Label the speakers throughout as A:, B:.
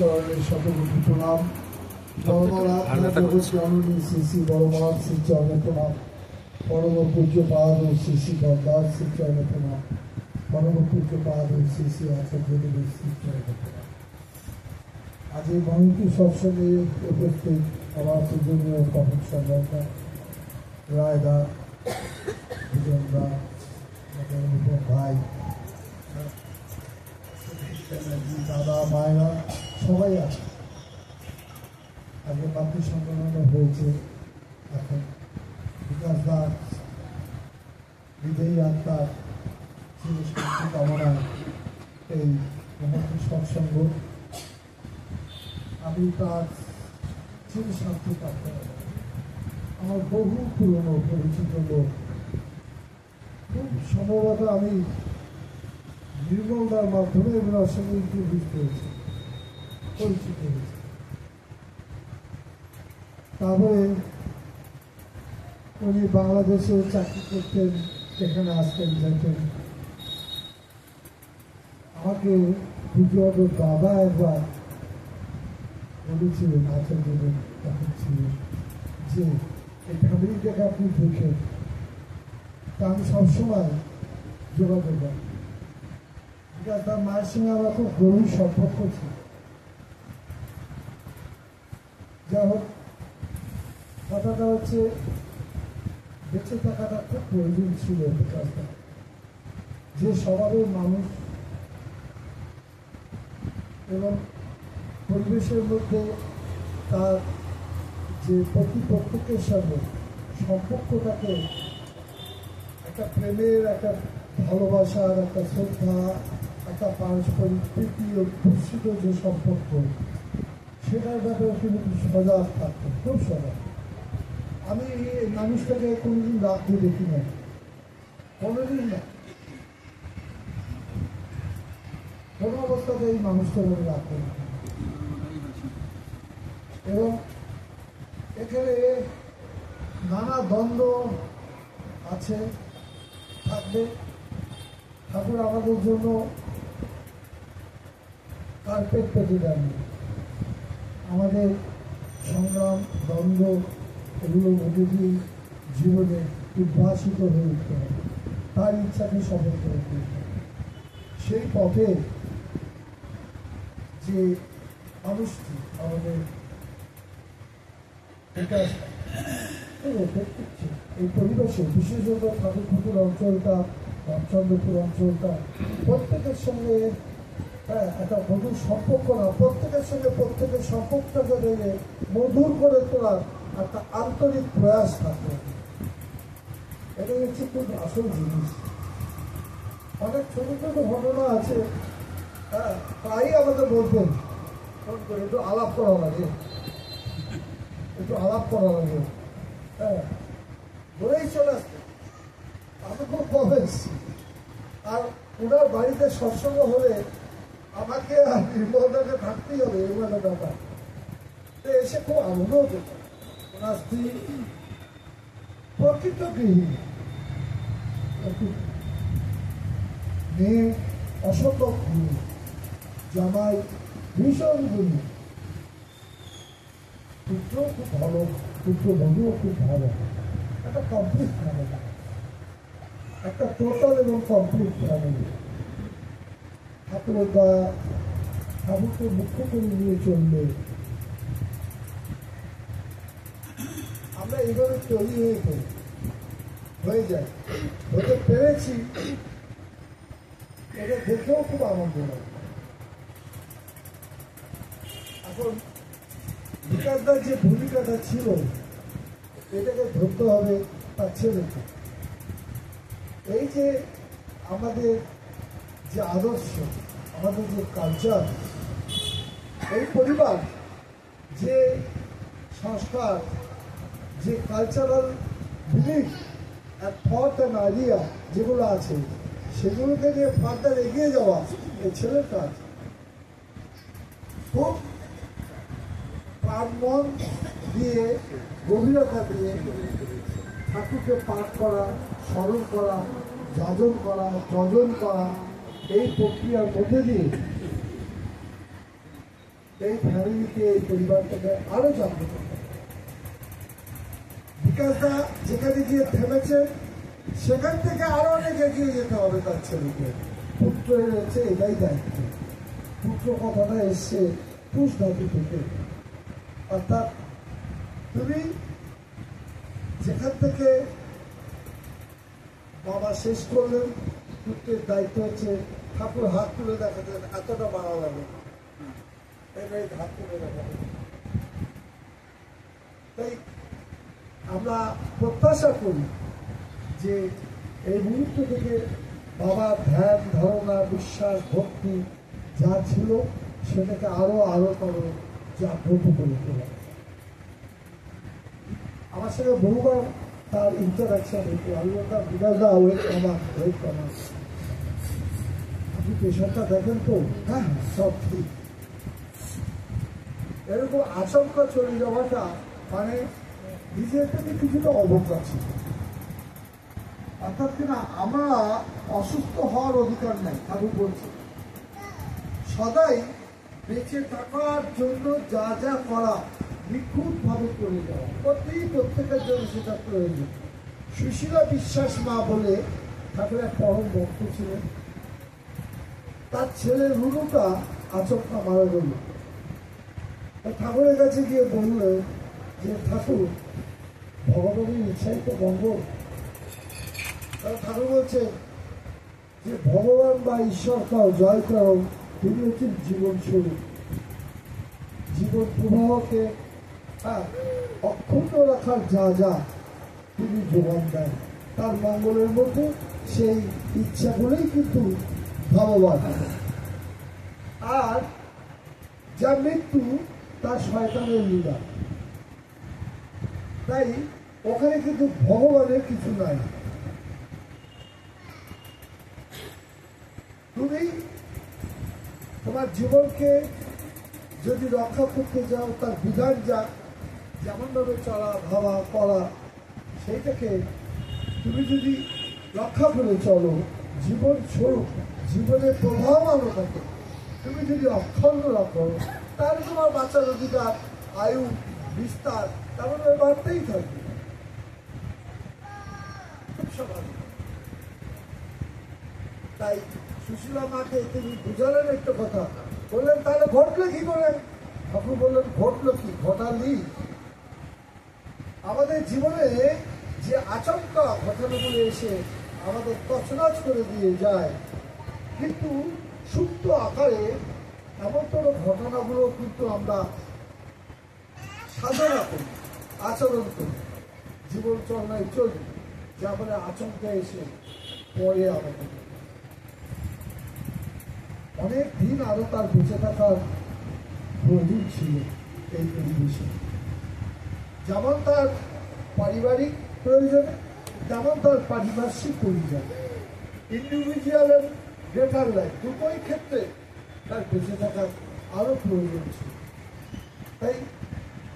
A: চরণের শতকোটি প্রণাম। জননী শ্রী শ্রী বড়মার শ্রী চরণে প্রণাম। পরম পূজ্যপাদ ও শ্রী শ্রী বরদাস শ্রী চরণে প্রণাম। পরম পূজ্যপাদ ও শ্রী শ্রী আচার্যদেবের শ্রী চরণে প্রণাম। আজ এই মহন্তী সৎসঙ্গে উপস্থিত আমার পূজনীয় কখন সম্রাটরা, রায়দা, দুজনরা, ভাই, দাদা, মায়েরা সবাই আছে। আজকে মাতৃ সম্মেলন হয়েছে। এখন বিকাশ দাস বিদেয়ী আত্মার চিরশান্তি কামনায় এই মহন্তী সৎসঙ্গ। আমি তার চিরশান্তি কামনা, আমার বহু পুরনো পরিচিত লোক, খুব সম্ভবত আমি নির্মলদার মাধ্যমে ওনার সঙ্গে ইন্টারভিউ করেছি, পরিচিত হয়েছে। তারপরে উনি বাংলাদেশে চাকরি করতেন, এখানে আসতেন যেতেন। আমাকে পুজোর দাদা একবার বলেছিলেন, আচার্যদেব তখন ছিলেন, যে এই ফ্যামিলিটাকে আপনি দেখেন। তা আমি সবসময় যোগাযোগ করি, বিকজ তার মায়ের সঙ্গে আমার খুব গভীর সম্পর্ক ছিল। যাই হোক, কথাটা হচ্ছে বেঁচে থাকাটা খুব প্রয়োজন ছিল বিকাশটা, যে স্বভাবের মানুষ এবং পরিবেশের মধ্যে তার যে প্রতিপক্ষের সঙ্গে সম্পর্কটাকে একটা প্রেমের, একটা ভালোবাসার, একটা শ্রদ্ধা, একটা পারস্পরিক প্রীতি ও প্রসিদ্ধ যে সম্পর্ক, সেটার ব্যাপারে তিনি সজাগ থাকতেন, খুব সজাগ। আমি এই মানুষটাকে কোনোদিন রাখতে দেখি না, কোনোদিন না, কোনো অবস্থাতে এই মানুষটাকে আমি রাখতে দেখি। এবং এখানে নানা দ্বন্দ্ব আছে, থাকবে। ঠাকুর আমাদের জন্য কার্পেট পেতে দেননি। আমাদের সংগ্রাম, দ্বন্দ্ব, এগুলো মধ্যে দিয়ে জীবনে উদ্ভাসিত হয়ে উঠতে হবে, তার ইচ্ছাকে সফল করে তুলতে হবে। সেই পথে যে মানুষটি আমাদের এই পরিবেশে, বিশেষত ঠাকুরপুকুর অঞ্চলটা, রামচন্দ্রপুর অঞ্চলটা, প্রত্যেকের সঙ্গে একটা মধুর সম্পর্ক না, প্রত্যেকের সঙ্গে প্রত্যেকের সম্পর্কটাকে দেখে মধুর করে তোলার একটা আন্তরিক প্রয়াস থাকবে। এটা হচ্ছে খুব আসল জিনিস। অনেক ছোট ছোট ঘটনা আছে, প্রায়ই আমাদের বলতেন, ফোন করে একটু আলাপ করা লাগে, একটু আলাপ করা লাগে, বলেই চলে আসতে। আমি খুব কম এসেছি, আর ওনার বাড়িতে সৎসঙ্গ হলে আমাকে আর নির্মলদাকে থাকতেই হবে, এগুলো ব্যাপার। এসে খুব আনন্দ পেত। ওনার স্ত্রী প্রকৃত গৃহিণী, মেয়ে অসম্ভব গুণী, জামাই ভীষণ গুণী, পুত্র খুব ভালো, পুত্রবধূও খুব ভালো। একটা কমপ্লিট ফ্যামিলি, একটা টোটাল এবং কমপ্লিট ফ্যামিলি। ঠাকুরের দয়া, ঠাকুরকে মুখ্য করে নিয়ে চললে আমরা এইভাবে তৈরি হয়ে যাই, হতে পেরেছি, এটা দেখেও খুব আনন্দ লাগে। এখন বিকাশদার যে ভূমিকাটা ছিল, এটাকে ধরতে হবে তার ছেলেকে। এই যে আমাদের যে আদর্শ, আমাদের যে কালচার, এই পরিবার যে সংস্কার, যে cultural belief and thought and idea যেগুলো আছে, সেগুলোকে নিয়ে ফার্দার এগিয়ে যাওয়া এই ছেলের কাজ। খুব প্রাণমন দিয়ে, গভীরতা দিয়ে ঠাকুরকে পাঠ করা, স্মরণ করা, যাজন করা, যজন করা, এই প্রক্রিয়ার মধ্যে দিয়ে এই ফ্যামিলিকে, এই পরিবারটাকে আরো জাগ্রত করতে। বিকাশদা যেখানে গিয়ে থেমেছে সেখান থেকে আরো অনেক এগিয়ে যেতে হবে তার ছেলেকে। পুত্রের রয়েছে এটাই দায়িত্ব। পুত্র কথাটা এসছে পুষ ধাতু থেকে, অর্থাৎ তুমি যেখান থেকে বাবা শেষ করলেন, পুত্রের দায়িত্ব হচ্ছে ঠাকুর হাত তুলে দেখাতেন এতটা বাড়া লাগে, এটাই হাত তুলে দেখাতেন। তাই আমরা প্রত্যাশা করি যে এই মুহূর্ত থেকে বাবার ধ্যান, ধারণা, বিশ্বাস, ভক্তি যা ছিল সেটাকে আরো জাগ্রত করে তোলা। আমার সঙ্গে বহুবার তার ইন্টারাকশন হতো। আমি বলতাম বিকাশদা ওয়েট কমা, আপনি পেশাটা দেখেন তো? হ্যাঁ, সব ঠিক। এরকম আশঙ্কা চলে যাওয়াটা মানে নিজের থেকে কিছুটা অবজ্ঞা ছিল। অর্থাৎ কিনা আমরা অসুস্থ হওয়ার অধিকার নাই, ঠাকুর বলছে। সদাই বেঁচে থাকার জন্য যা যা করা নিখুঁত ভাবে করে যাওয়া, প্রত্যেকের জন্য সেটা প্রয়োজন। সুশীলা বিশ্বাস মা বলে ঠাকুরের এক পরম ভক্ত ছিলেন। তার ছেলে রুনুটা আচমকা মারা গেল। ঠাকুরের কাছে গিয়ে বলল যে ঠাকুর, ভগবানের ইচ্ছাই তো বঙ্গ। ঠাকুর বলছে যে ভগবান বা ঈশ্বর কাও জয় করো, তিনি হচ্ছেন জীবন স্বরূপ। জীবন প্রবাহকে অক্ষুণ্ণ রাখার যা যা তিনি যোগান দেন, তার মঙ্গলের মধ্যে সেই ইচ্ছাগুলোই কিন্তু ভগবান। আর যা মৃত্যু তার শয়তানের লীলা। তাই ওখানে কিন্তু ভগবানের কিছু নাই। তুমি তোমার জীবনকে যদি রক্ষা করতে যাও, তার বিধান যা যেমন ভাবে চলা, ভাবা, করা, সেইটাকে তুমি যদি রক্ষা করে চলো, জীবন স্বরূপ, জীবনের প্রভাব আনো থাকে, তুমি যদি অক্ষুণ্ণ রাখো, তাহলে তোমার বাঁচার অধিকার, আয়ু বিস্তার তারপরে বাড়তেই থাকবে। খুব স্বাভাবিক। তাই সুশীলা মাকে তিনি বুঝালেন একটা কথা, বললেন তাহলে ঘটলো কি করে? ঠাকুর বললেন ঘটলো কি, ঘটালি। আমাদের জীবনে যে আচমকা ঘটনাগুলো এসে আমাদের তছনছ করে দিয়ে যায়, কিন্তু সুপ্ত আকারে এমনতর ঘটনাগুলো কিন্তু আমরা সাধনা করি, আচরণ করি, জীবন চলনায় চলি, যা বলে আচমকা এসে পরে আমাদের অনেক দিন আরো তার বেঁচে থাকার প্রয়োজন ছিল এই পরিবেশে। যেমন তার পারিবারিক প্রয়োজন, তেমন তার পারিপার্শ্বিক প্রয়োজন, ইন্ডিভিজুয়াল এন্ড গ্রেটার লাইফ দুটোই ক্ষেত্রে তার বেঁচে থাকার আরো প্রয়োজন ছিল। তাই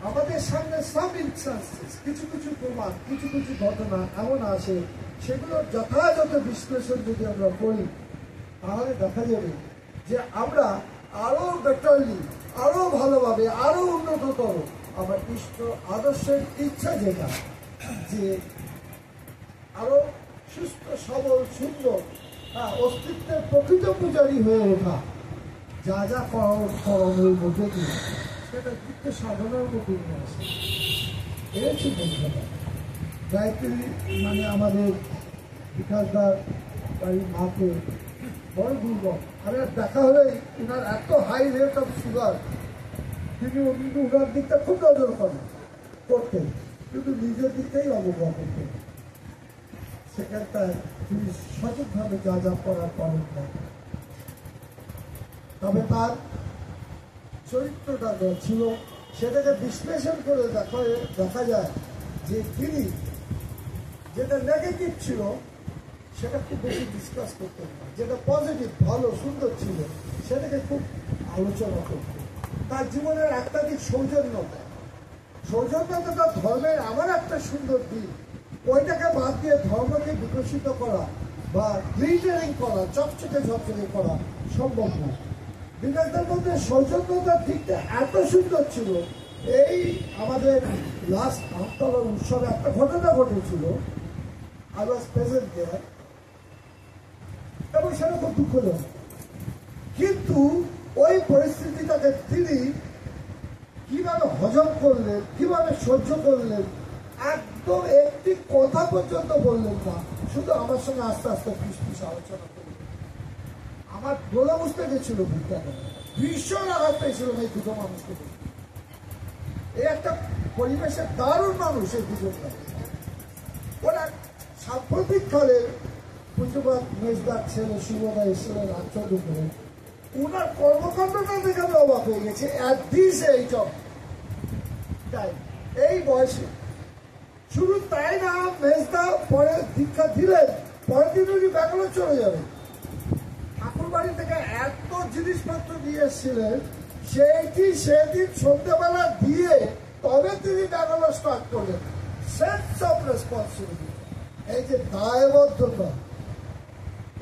A: আমাদের সামনে সাব ইনস্টান্সেস, কিছু কিছু প্রমাণ, কিছু কিছু ঘটনা এমন আসে, সেগুলোর যথাযথ বিশ্লেষণ যদি আমরা করি, তাহলে দেখা যাবে যে আমরা আরো বেটারলি, আরো ভালোভাবে, আরো উন্নততর আমার ইষ্ট আদর্শের ইচ্ছা যেটা, যে আরো সুস্থ, সবল, সুন্দর, অস্তিত্বের প্রকৃত পূজারী হয়ে ওঠা, যা যা করণের মধ্যে দিয়ে সেটা কিন্তু সাধনার মধ্যে নিয়ে আসে। এই হচ্ছে বন্ধুরা গায়ত্রী মানে আমাদের বিকাশদার বাড়ির মাকে বড় দুর্বল। আমি দেখা হলে ওনার এত হাই রেট অফ সুগার, তিনি ওনার দিকটা খুব নজর করতেন, কিন্তু নিজের দিকটাই অবজ্ঞা করতেন। সেখানটায় তিনি সঠিকভাবে যা যা করার পারেন না। তবে তার চরিত্রটা ছিল, সেটাকে বিশ্লেষণ করে দেখা যায় যে তিনি যেটা নেগেটিভ ছিল সেটা খুব বেশি ডিসকাস করতেন না, যেটা পজিটিভ, ভালো, সুন্দর ছিল সেটাকে খুব আলোচনা করতেন। তার জীবনের একটা দিক সৌজন্যতা, সৌজন্যতা ধর্মের আমার একটা সুন্দর দিক, ওইটাকে বাদ দিয়ে ধর্মকে বিকশিত করা বা গ্লিটারিং করা, চকচকে ঝকচকে করা সম্ভব না। বিকাশদের মধ্যে সৌজন্যতার দিকটা এত সুন্দর ছিল। এই আমাদের লাস্ট আমতলা উৎসবে একটা ঘটনা ঘটেছিল, আই ওয়াজ প্রেজেন্ট দেয়ার, এবং সেটা খুব দুঃখজনক। কিন্তু ওই পরিস্থিতিটাকে তিনি কিভাবে হজম করলেন, কিভাবে সহ্য করলেন, একদম একটি কথা পর্যন্ত বললেন না, শুধু আমার সঙ্গে আস্তে আস্তে ফিস আলোচনা করলেন। আমার দোলা বুঝতে গেছিল বিজ্ঞানে, ভীষণ আঘাত পেয়েছিল এই দুটো মানুষকে। এই একটা পরিবেশের দারুণ মানুষ এই দুজনটা। ওরা সাম্প্রতিক কালে পুজোবাদ মেজদার ছেলে শুভদা এসেছিলেন রামচন্দ্রপুরে, উনার কর্মকাণ্ডটা দেখে আমি অবাক হয়ে গেছে। At this age of time, এই বয়সে। শুধু তাই না, মেজদা পরে দীক্ষা দিলেন, পরের দিন উনি ব্যাঙ্গালোর চলে যাবেন। ঠাকুর বাড়ি থেকে এত জিনিসপত্র দিয়ে এসেছিলেন, সেদিন সন্ধ্যেবেলা দিয়ে তবে তিনি ব্যাঙ্গালোর স্টার্ট করলেন। সেন্স অফ রেসপন্সিবিলিটি, এই যে দায়বদ্ধতা,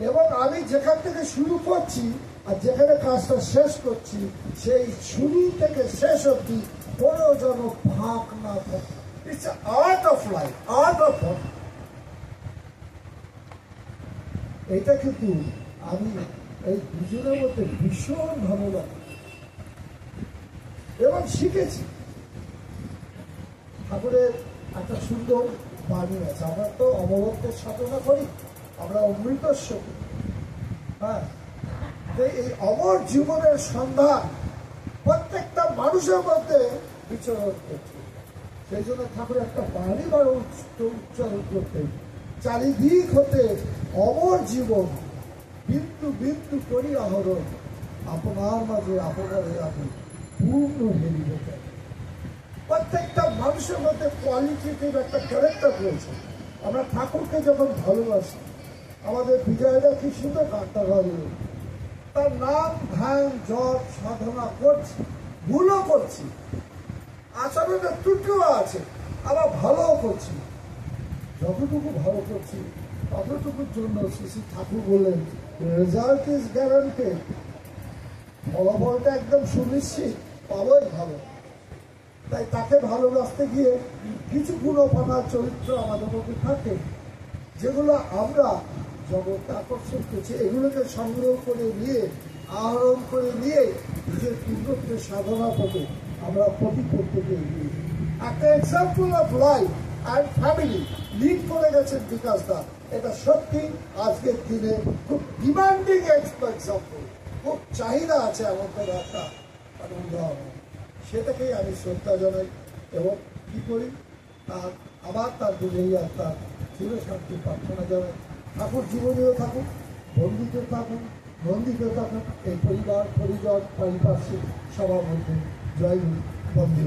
A: এবং আমি যেখান থেকে শুরু করছি আর যেখানে কাজটা শেষ করছি, সেই শুরু থেকে শেষ অব্দি কোনো যেন ভাগ না থাকে। It's art of life, art of life. এটা কিন্তু আমি এই দুজনের মধ্যে ভীষণ ভালো লাগে এবং শিখেছি। ঠাকুরের একটা সুন্দর বাণী আছে, আমরা তো অমরত্বের সাধনা করি, আমরা অমৃতস্ব করি। হ্যাঁ, এই অমর জীবনের সন্ধান প্রত্যেকটা মানুষের মধ্যে বিচরণ করছে। সেই জন্য ঠাকুর একটা বাণী বার উচ্চারণ করতে, চারিদিক হতে অমর জীবন বিন্দু বিন্দু করি আহরণ, আপনার মাঝে আপনার আপনি পূর্ণ হেরিয়ে যায়। প্রত্যেকটা মানুষের মধ্যে কোয়ালিটিটিভ একটা ক্যারেক্টার রয়েছে। আমরা ঠাকুরকে যখন ভালোবাসি, আমাদের বিজয়রা কি সুন্দর গানটা গাইল, তার নাম ধ্যান জপ সাধনা করছি, ভুলও করছি, আচরণের ত্রুটিও আছে, আবার ভালোও করছি। যতটুকু ভালো করছি ততটুকুর জন্য শ্রী ঠাকুর বললেন রেজাল্ট ইজ গ্যারান্টেড, ফলাফলটা একদম সুনিশ্চিত, পাবোই ভালো। তাই তাকে ভালোবাসতে গিয়ে কিছু গুণপানার চরিত্র আমাদের মধ্যে থাকে, যেগুলো আমরা জগৎকে আকর্ষণ করছি। এগুলোকে সংগ্রহ করে নিয়ে, আহরণ করে নিয়ে নিজের পূর্ণত্বের সাধনা পথে আমরা প্রত্যেকে এগিয়ে। একটা example of life and family lead করে গেছেন বিকাশ দা। এটা সত্যি আজকের দিনে খুব ডিমান্ডিং এক্সাম্পল, খুব চাহিদা আছে এমন করে একটা উদাহরণ। সেটাকেই আমি শ্রদ্ধা জানাই এবং কি করি, আবার তার দুজেই আর তার চির শান্তি প্রার্থনা জানাই। ঠাকুর জীবনেও থাকুক, বন্দিতে থাকুন, নন্দিতে থাকুন, এই পরিবার পরিজন পারিপার্শ্বিক সবার মধ্যে জয় বন্দী।